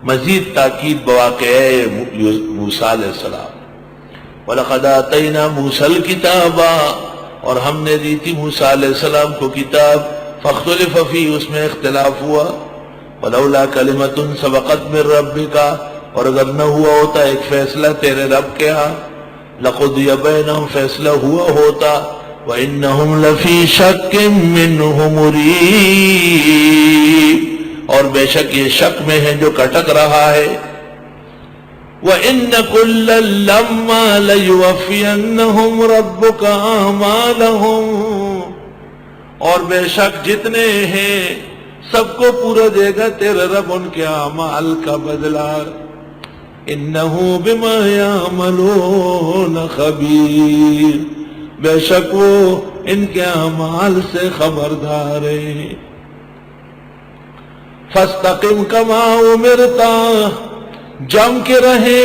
مزید تاکید بواقعہ موسیٰ علیہ السلام. وَلَقَدْ آتَيْنَا مُوسَى الْكِتَابَ، اور ہم نے دی تھی موسیٰ علیہ السلام کو کتاب. فاختلف فیہ، اس میں اختلاف ہوا. وَلَوْلَا كَلِمَةٌ سَبَقَتْ مِن رَبِّكَ، اور اگر نہ ہوا ہوتا ایک فیصلہ تیرے رب کے ہاں، لَقُضِيَ بَيْنَهُمْ، فیصلہ ہوا ہوتا. وَإِنَّهُمْ لَفِي شَكٍّ مِّنْهُ مُرِيبٍ، اور بے شک یہ شک میں ہے جو کٹک رہا ہے. وَإِنَّ كُلًّا لَمَّا لَيُوَفِّيَنَّهُمْ رَبُّكَ أَعْمَالَهُمْ، اور بے شک جتنے ہیں سب کو پورا دے گا تیرا رب ان کے اعمال کا بدلہ. إِنَّهُ بِمَا يَعْمَلُونَ خَبِيرٌ، بے شک وہ ان کے اعمال سے خبردار ہے. فَاسْتَقِمْ كَمَا أُمِرْتَ، جم کے رہے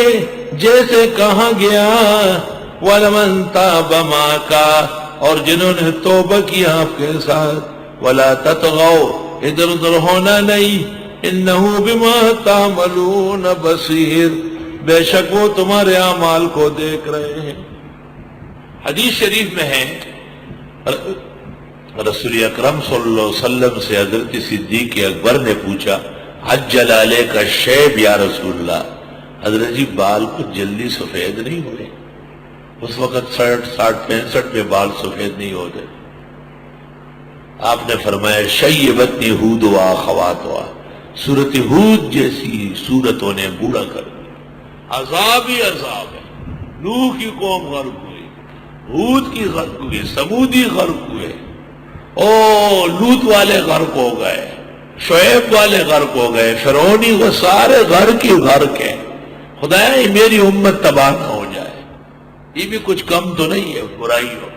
جیسے کہا گیا. وَلَمَنْ تَابَ مَعَكَ، اور جنہوں نے توبہ کیا آپ کے ساتھ. وَلَا تَطْغَوْا، ادھر ادھر ہونا نہیں. إِنَّهُ بِمَا تَعْمَلُونَ بَصِيرٌ، بے شک وہ تمہارے اعمال کو دیکھ رہے ہیں. حدیث شریف میں ہے رسول اکرم صلی اللہ علیہ وسلم سے حضرت صدیق اکبر نے پوچھا، عجل علیک الشیب یا رسول اللہ، حضرت جی بال کچھ جلدی سفید نہیں ہوئے؟ اس وقت 60 65 میں بال سفید نہیں ہوتے. آپ نے فرمایا شیبتنی ہود و اخواتها، سورت ہود جیسی سورتوں نے بوڑھا کر دیا. عذاب ہی عذاب ہے. نوح کی قوم غرق ہوئی، ہود کی غرق ہوئی، سمودی غرق ہوئے، او لوط والے غرق ہو گئے، شعیب والے غرق ہو گئے، فرعونی، وہ سارے غرق ہی غرق ہیں. خدایا میری امت تباہ نہ ہو جائے. یہ بھی کچھ کم تو نہیں ہے برائی ہو.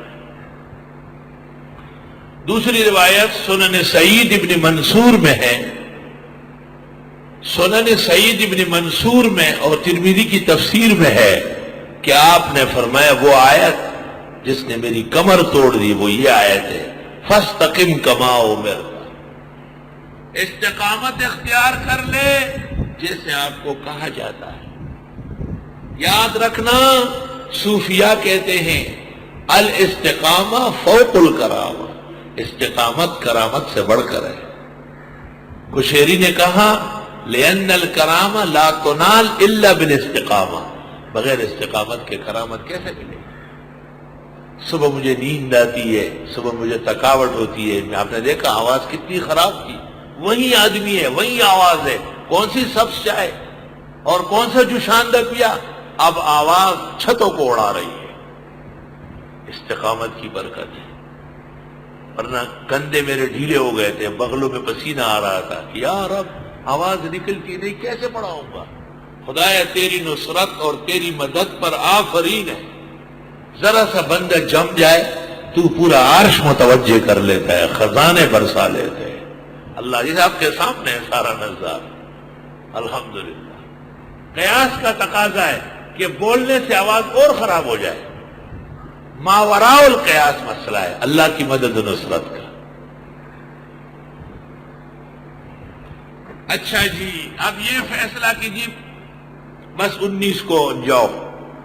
دوسری روایت سنن سعید ابن منصور میں ہے، سنن سعید ابن منصور میں اور ترمذی کی تفسیر میں ہے کہ آپ نے فرمایا وہ آیت جس نے میری کمر توڑ دی وہ یہ آیت ہے، فَاسْتَقِمْ كَمَا أُمِرْتَ، استقامت اختیار کر لے جیسے آپ کو کہا جاتا ہے. یاد رکھنا صوفیاء کہتے ہیں الاستقامہ فوق الکرامہ، استقامت کرامت سے بڑھ کر ہے. کشیری نے کہا لأن الکرامہ لا تنال الا بالاستقامہ، بغیر استقامت کے کرامت کیسے ملے؟ صبح مجھے نیند آتی ہے، صبح مجھے تھکاوٹ ہوتی ہے، آپ نے دیکھا آواز کتنی خراب تھی، وہی آدمی ہے، وہی آواز ہے، کون سی سبز چائے اور کون سا جوشاندہ پیا، اب آواز چھتوں کو اڑا رہی ہے. استقامت کی برکت ہے. ورنہ کندھے میرے ڈھیلے ہو گئے تھے، بغلوں میں پسینہ آ رہا تھا، یا رب آواز نکلتی نہیں، کیسے پڑھاؤں گا؟ خدایا تیری نصرت اور تیری مدد پر آفرین ہے. ذرا سا بندہ جم جائے تو پورا عرش متوجہ کر لیتا ہے، خزانے برسا لیتے ہیں. اللہ جی آپ کے سامنے ہے سارا نظارہ. الحمدللہ. قیاس کا تقاضا ہے کہ بولنے سے آواز اور خراب ہو جائے. ماوراء القیاس مسئلہ ہے اللہ کی مدد و نصرت کا. اچھا جی اب یہ فیصلہ کیجیے بس 19 کو جاؤ،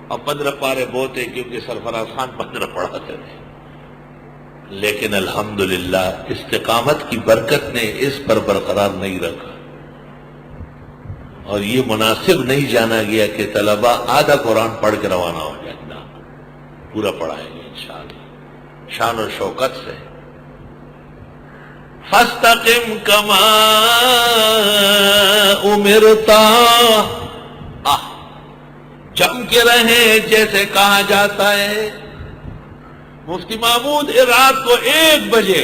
اور 15 پارے بہت ہیں کیونکہ سرفراز خان 15 پڑھاتے تھے. لیکن الحمدللہ استقامت کی برکت نے اس پر برقرار نہیں رکھا، اور یہ مناسب نہیں جانا گیا کہ طلبہ آدھا قرآن پڑھ کے روانہ ہو جائیں. نہ، پورا پڑھائیں گے انشاءاللہ شان و شوکت سے. فَاسْتَقِمْ كَمَا أُمِرْتَ، جم کے رہیں جیسے کہا جاتا ہے. مفتی محمود رات کو 1 بجے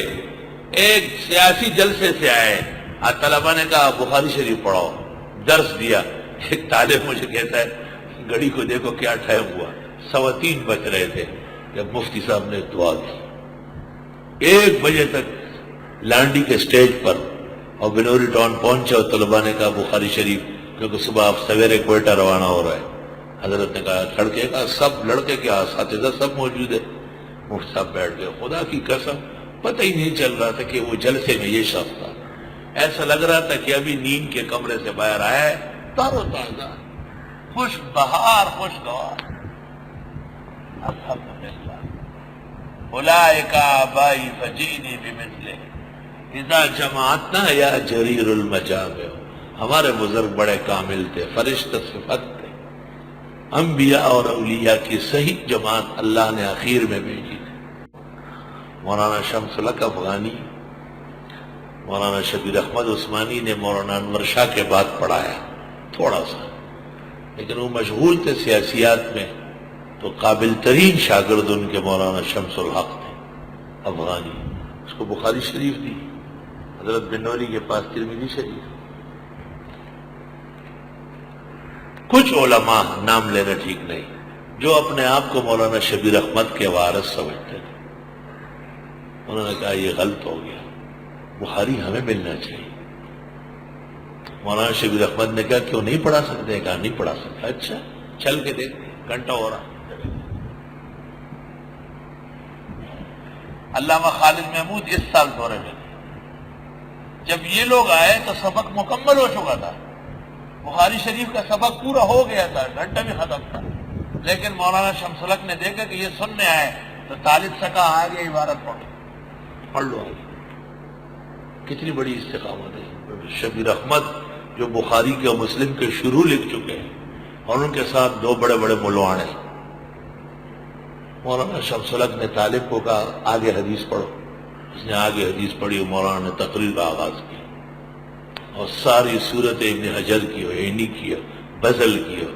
ایک سیاسی جلسے سے آئے، طلبہ نے کہا بخاری شریف پڑھو، درس دیا. ایک طالب مجھے کہتا ہے گھڑی کو دیکھو کیا ٹائم ہوا، 3:15 بج رہے تھے جب مفتی صاحب نے دعا کی. 1 بجے تک لانڈی کے سٹیج پر، اور بنوری ٹاؤن پہنچے اور طلبہ نے کہا بخاری شریف، کیونکہ صبح آپ سویرے کوئٹہ روانہ ہو رہا ہے. حضرت نے کہا لڑکے کا سب لڑکے کے اساتذہ سب موجود ہے. مفتی صاحب بیٹھ گئے. خدا کی قسم پتہ ہی نہیں چل رہا تھا کہ وہ جلسے میں یہ شخص تھا. ایسا لگ رہا تھا کہ ابھی نیند کے کمرے سے باہر آیا ہے تر و تازہ، خوش بہار، خوشگوار. الحمدللہ. اولئک آبائی فجئنی بمثلہ اذا جماعتنا یا جریر المجامع. ہمارے بزرگ بڑے کامل تھے، فرشتہ صفت تھے. انبیاء اور اولیاء کی صحیح جماعت اللہ نے اخیر میں بھیجی تھی. مولانا شمس الحق افغانی، مولانا شبیر احمد عثمانی نے مولانا انور شاہ کے بعد پڑھایا تھوڑا سا، لیکن وہ مشغول تھے سیاسیات میں، تو قابل ترین شاگرد ان کے مولانا شمس الحق تھے افغانی. اس کو بخاری شریف دی، حضرت بنوری کے پاس ترمذی شریف. کچھ علماء، نام لینا ٹھیک نہیں، جو اپنے آپ کو مولانا شبیر احمد کے وارث سمجھتے تھے، انہوں نے کہا یہ غلط ہو گیا، بخاری ہمیں ملنا چاہیے. مولانا شبیر احمد نے کہا کیوں نہیں پڑھا سکتے؟ کہا نہیں پڑھا سکتا. اچھا چل کے دیکھتے، گھنٹہ ہو رہا. علامہ خالد محمود اس سال دورے میں تھے. جب یہ لوگ آئے تو سبق مکمل ہو چکا تھا، بخاری شریف کا سبق پورا ہو گیا تھا، گھنٹہ بھی ختم تھا. لیکن مولانا شمس الحق نے دیکھا کہ یہ سننے آئے تو طالب سے کہا آگے عبارت پڑھ لو. کتنی بڑی استقامت ہے. شبیر احمد جو بخاری کے اور مسلم کے شروع لکھ چکے ہیں، اور ان کے ساتھ دو بڑے بڑے ملوانے. مولانا شمس الحق نے طالب کو کہا آگے حدیث پڑھو. اس نے آگے حدیث پڑھی اور مولانا نے تقریر کا آغاز کیا، اور ساری صورت ابن حجر کی ہو، عینی کی ہو، بزل کی ہو،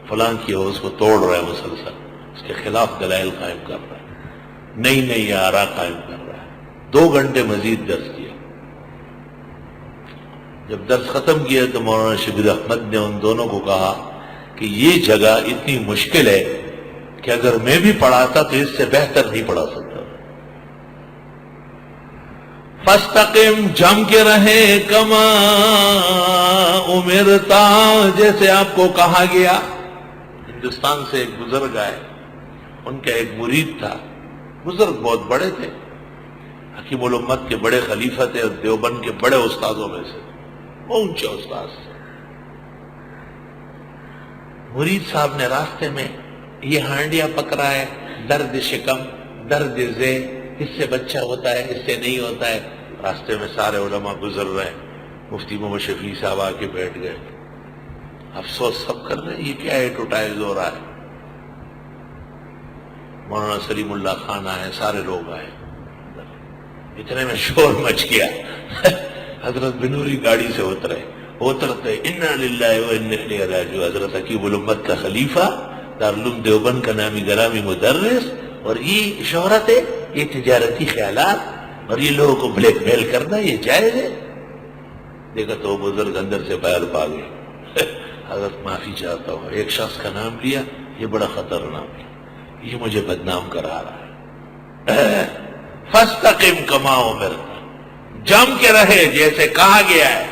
فلاں کی ہو، اس کو توڑ رہا ہے مسلسل، اس کے خلاف دلائل قائم کر رہا ہے، نئی نئی آراء قائم کر رہا ہے. 2 گھنٹے مزید درس کیا. جب درس ختم کیا تو مولانا شبیر احمد نے ان دونوں کو کہا کہ یہ جگہ اتنی مشکل ہے کہ اگر میں بھی پڑھاتا تو اس سے بہتر نہیں پڑھا سکتا. فاستقم، جم کے رہے، کما امرتا، جیسے آپ کو کہا گیا. ہندوستان سے ایک بزرگ آئے، ان کا ایک مرید تھا، بزرگ بہت بڑے تھے، حکیم الامت کے بڑے خلیفہ تھے اور دیوبند کے بڑے استادوں میں سے، بہت اونچے استاد تھے. مرید صاحب نے راستے میں یہ ہانڈیاں پکڑا ہے، درد شکم، درد ذہ، اس سے بچہ ہوتا ہے، اس سے نہیں ہوتا ہے. راستے میں سارے علماء گزر رہے، مفتی محمد شفیع صاحب آ کے بیٹھ گئے. افسوس سب کر رہے ہیں یہ کیا ایڈورٹائز ہو رہا ہے. مولانا سلیم اللہ خان آئے، سارے لوگ آئے. اتنے میں شور مچ گیا. حضرت بنوری گاڑی سے اترتے انا للہ و انا الیہ راجعون. حضرت حکیم الامت کا خلیفہ، دارالعلوم دیوبند کا نامی گرامی مدرس، اور یہ شہرت ہے، یہ تجارتی خیالات، اور یہ لوگوں کو بلیک میل کرنا یہ جائز ہے. دیکھا تو وہ بزرگ اندر سے باہر بھاگ گئے. حضرت معافی چاہتا ہوں، ایک شخص کا نام لیا، یہ بڑا خطرناک ہے، یہ مجھے بدنام کرا رہا ہے. فاستقم کما امرت، جم کے رہے جیسے کہا گیا ہے.